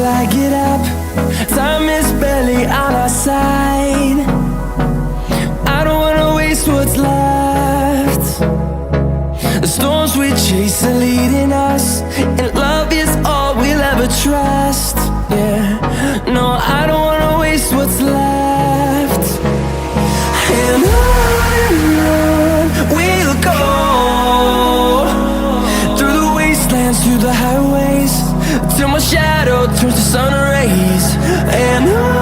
till I get up. Time is barely on our side. I don't wanna waste what's left. The storms we chase are leading us, and love is all we'll ever trust. Yeah, no, I don't wanna waste what's left. And on we'll go, through the wastelands, through the highways, till my shadow turns to sun rays. And on